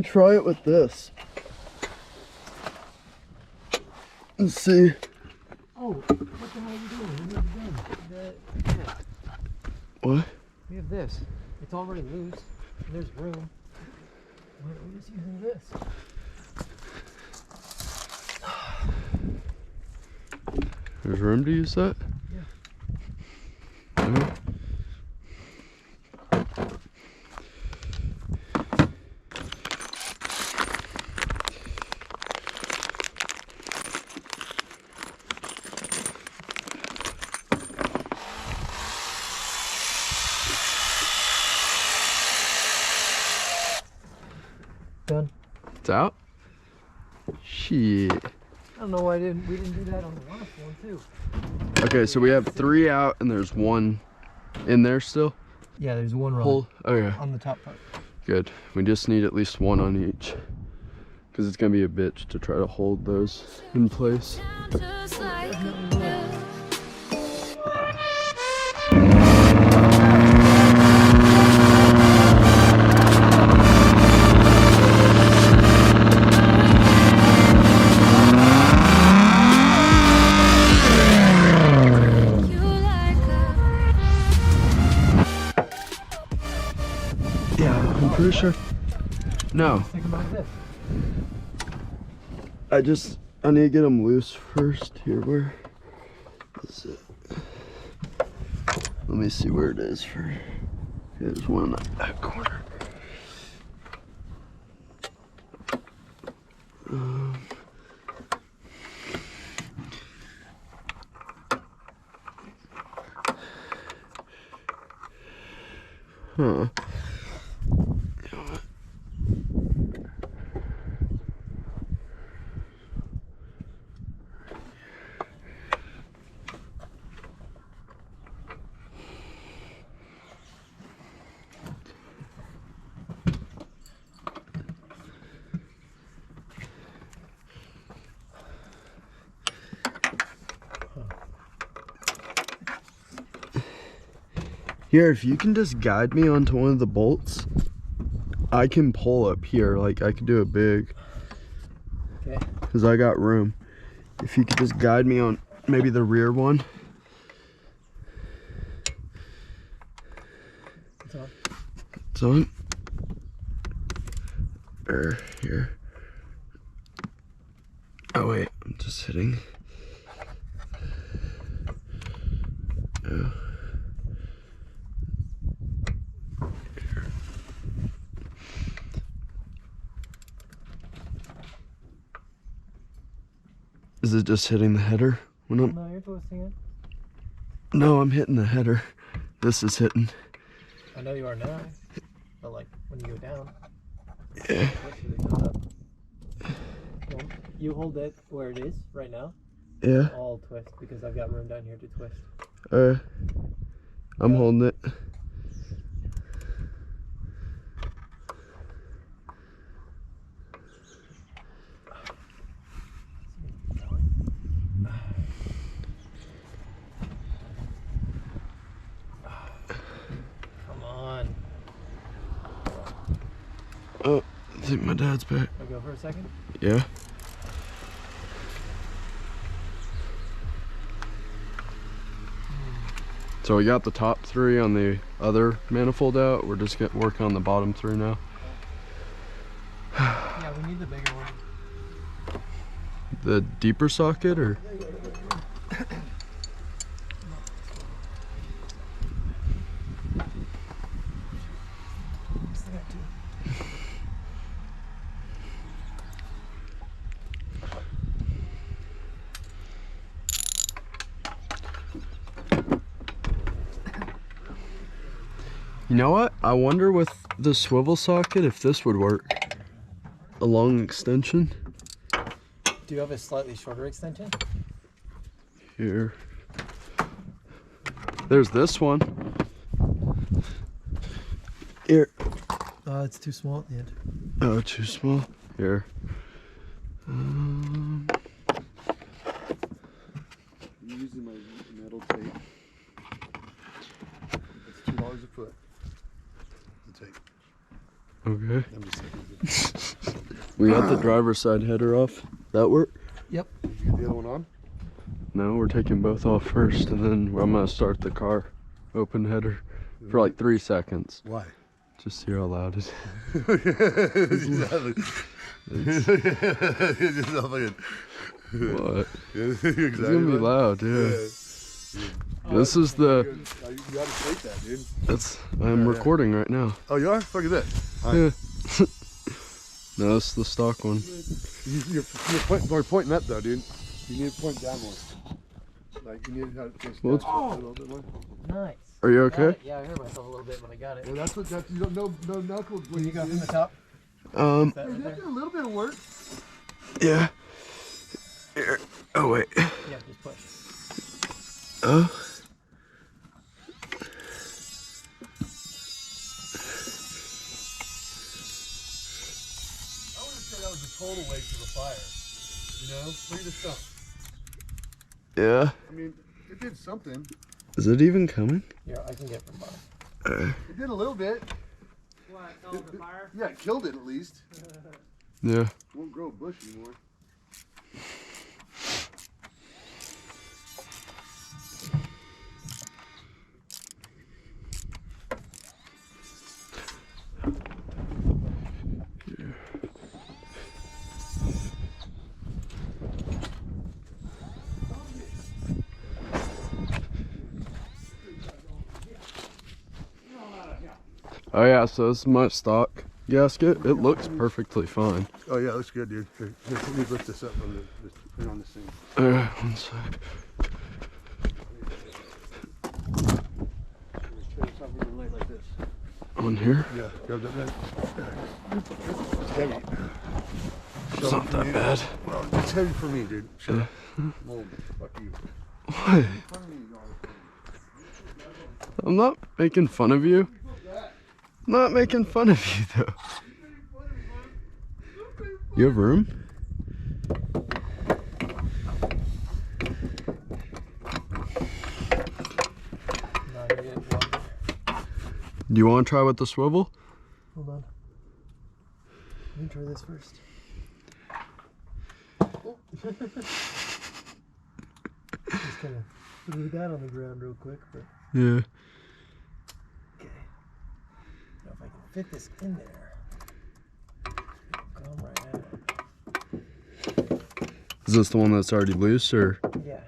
Try it with this. Let's see. Oh, what the hell are you doing? We have the gun. What? We have this. It's already loose. And there's room. Why aren't we just using this? There's room to use that? Yeah. Okay. Done. It's out? Shit. I don't know why we didn't do that on the last one too. Okay, so we have 3 out and there's 1 in there still? Yeah, there's one Whole, oh yeah. on the top part. Good. We just need at least 1 on each. Because it's going to be a bitch to try to hold those in place. Yeah, I'm pretty sure. No. Think about this. I need to get them loose first. Here, where is it? Let me see where it is for. There's one in that corner. Huh. Here, if you can just guide me onto one of the bolts, I can pull up here. Like, I could do it big. Okay. Because I got room. If you could just guide me on maybe the rear one. It's on. It's on. Or here. Oh, wait. I'm just hitting. Oh. Is it just hitting the header? When I'm... No, you're twisting it. No, I'm hitting the header. This is hitting. I know you are now. But like when you go down. Yeah. Well, you hold it where it is right now. Yeah. I'll twist because I've got room down here to twist. I'm holding it. Come on. Oh, I think my dad's back. I'll go for a second. Yeah. So we got the top 3 on the other manifold out. We're just working on the bottom 3 now. Yeah, we need the bigger one. The deeper socket, or? You know what? I wonder with the swivel socket if this would work. A long extension. Do you have a slightly shorter extension? Here. There's this one. Here. It's too small at the end. Oh, too small? Here. I'm using my metal tape. It's $2 a foot. The tape. Okay. I'm just saying. We got the driver's side header off. That work? Yep. Did you get the other one on? No, we're taking both off first, and then I'm gonna start the car open header for like 3 seconds. Why? Just see how loud it is. What? It's gonna be loud, yeah. This is the. You gotta take that, dude. That's. I'm recording right now. Oh, you are? Look at that. Yeah. No, that's the stock one. You're pointing up though, dude. You need to point down more. Like you need to face down a little bit more. Nice. Are you okay? Yeah, I heard myself a little bit when I got it. Well, that's what you don't know. No knuckles. When you go from the top. Um. That right there? A little bit of work. Yeah. Here. Oh wait. Yeah, just push. Oh. I wouldn't say that was a total waste of a fire. You know, look at the stuff. Yeah. I mean, it did something. Is it even coming? Yeah, I can get from bottom. It did a little bit. What? Oh, the fire? Yeah, it killed it at least. Yeah. It won't grow a bush anymore. Oh yeah, so this is my stock gasket. It looks perfectly fine. Oh yeah, looks good, dude. Here, let me lift this up from the put it on this thing. One sec. Something like this. On here? Yeah, grab that bag. It's heavy. It's not that bad. Well, it's heavy for me, dude. Shut up. Oh, fuck you. What? I'm not making fun of you. I'm not making fun of you though. You have room? Do you want to try with the swivel? Hold on. Let me try this first. Just gonna leave that on the ground real quick, but Yeah. okay. Now if I can fit this in there, come right out. Is this the one that's already loose or? Yeah.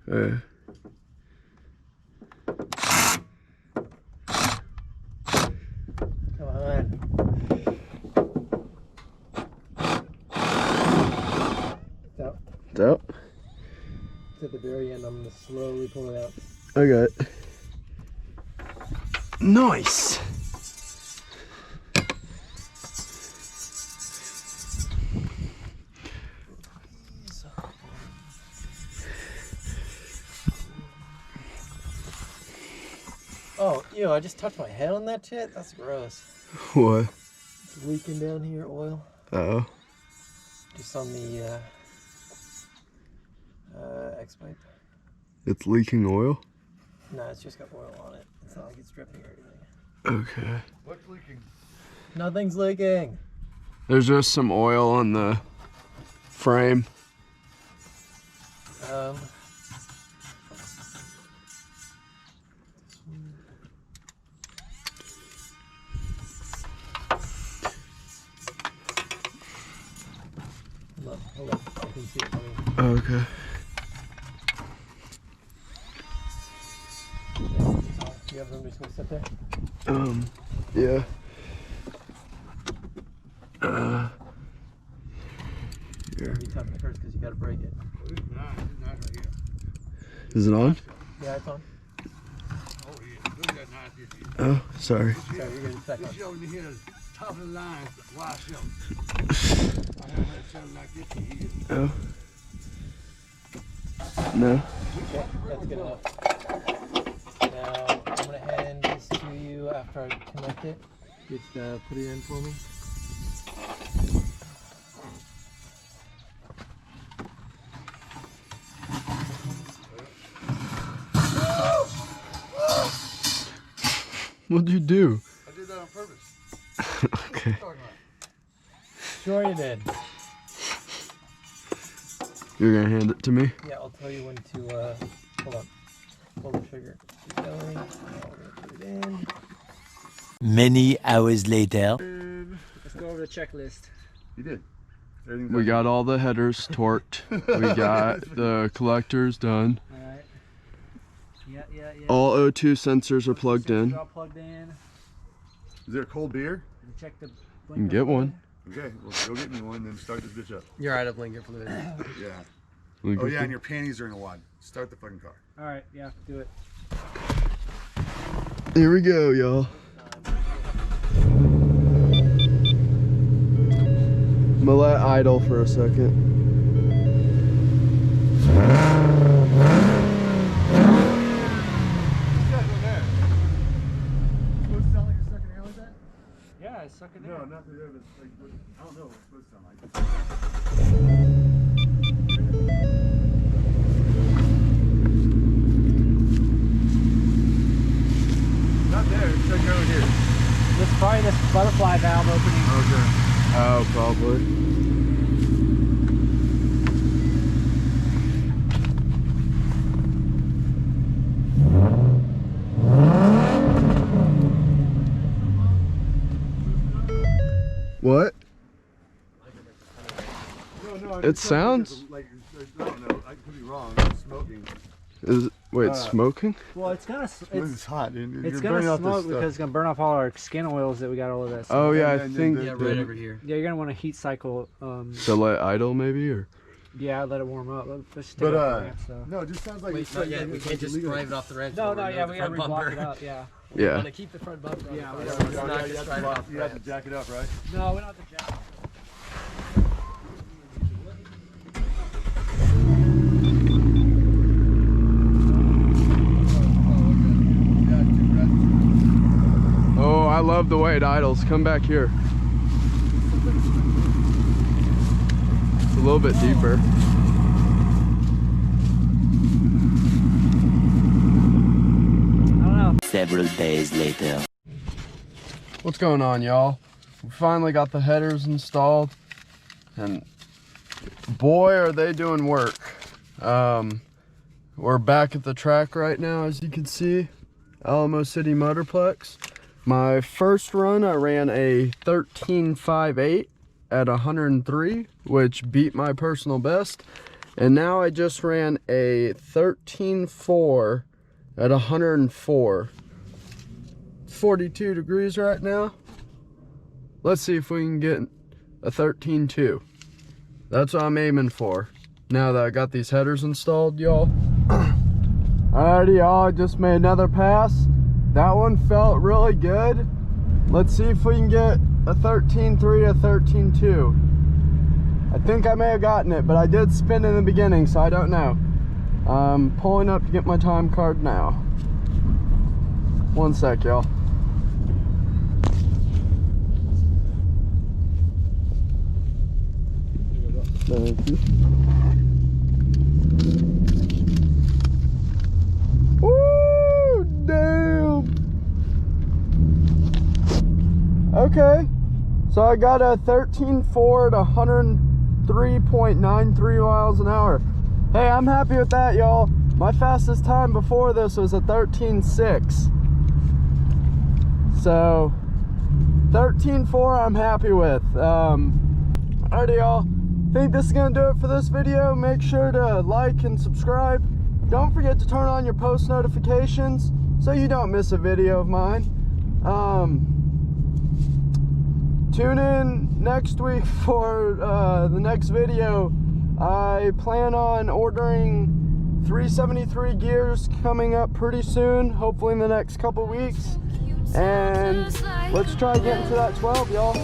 Yeah. Come on. It's out. It's out? It's at the very end. I'm gonna slowly pull it out. I got it. Nice. Oh, ew, I just touched my head on that shit? That's gross. What? It's leaking down here, oil. Oh. Just on the X-pipe. It's leaking oil? No, it's just got oil on it. It's not like it's dripping or anything. Okay. What's leaking? Nothing's leaking. There's just some oil on the frame. Hold on. I can see it coming. Okay. Do you have room to just sit there? Yeah. Here. You tap it first because you got to break it. Is it on? Yeah, it's on. Oh, sorry. Sorry, you're going to back on. Top of the line, wash up. Oh. No. Okay, that's good enough. Now, I'm going to hand this to you after I connect it. Just put it in for me. What'd you do? I did that on purpose. Okay. Sure you did. You're gonna hand it to me? Yeah, I'll tell you when to, hold on. Pull the trigger. Keep going. Now we're gonna put it in. Many hours later. Let's go over the checklist. You did. We got all the headers torqued. We got the collectors done. Alright. Yeah. All O2 sensors are plugged in. All plugged in. Is there a cold beer? Check the You can get one. Okay, well, go get me one, then start this bitch up. You're out of blinker fluid. Yeah. We Oh can- yeah, and your panties are in a wad. Start the fucking car. Alright, yeah, do it. Here we go, y'all. I'm gonna let idle for a second. Yeah, it's sucking in. No, not the other. Like, I don't know what it's supposed to sound like. Not there. It's like over here. This is probably this butterfly valve opening. Okay. Oh, probably. What? No, It sounds. like I don't know. I could be wrong. It's smoking. Is wait, smoking? Well, it's gonna It's hot, dude. it's You're burning gonna off this smoke stuff. because it's gonna burn off all our skin oils that we got all of this. Oh yeah, I and think. the- Yeah, right over here. Yeah, you're gonna want to heat cycle. So let idle maybe, or Yeah, let it warm up. Let's take But it off the ramp, so. no, it just sounds like. Wait, it's not like- yet. like We it's can't just illegal. drive it off the wrench. No, We're yeah, the we gotta front reblock bumper. it up. Yeah. We yeah. want to keep the front bumper. Yeah, on we the don't- car. we It's don't- not you just have drive it to off the you have to ramp. jack it up, right? No, we don't have to jack. Oh, I love the way it idles. Come back here. It's a little bit deeper. I don't know. Several days later. What's going on, y'all? We finally got the headers installed, and boy, are they doing work. We're back at the track right now, as you can see, Alamo City Motorplex. My first run, I ran a 13.58 at 103, which beat my personal best. And now I just ran a 13.4 at 104. 42 degrees right now. Let's see if we can get a 13.2. That's what I'm aiming for. Now that I got these headers installed, y'all. Alrighty, y'all, I just made another pass. That one felt really good. Let's see if we can get a 13.3 to 13.2. I think I may have gotten it, but I did spin in the beginning, so I don't know. I'm pulling up to get my time card now. One sec, y'all. Thank you. Woo! Damn! Okay. So I got a 13.4 at 103.93 miles an hour. Hey, I'm happy with that, y'all. My fastest time before this was a 13.6. So 13.4 I'm happy with. Alrighty, y'all. I think this is gonna do it for this video. Make sure to like and subscribe. Don't forget to turn on your post notifications so you don't miss a video of mine. Tune in next week for the next video. I plan on ordering 373 gears coming up pretty soon, hopefully in the next couple weeks. And let's try getting to that 12, y'all.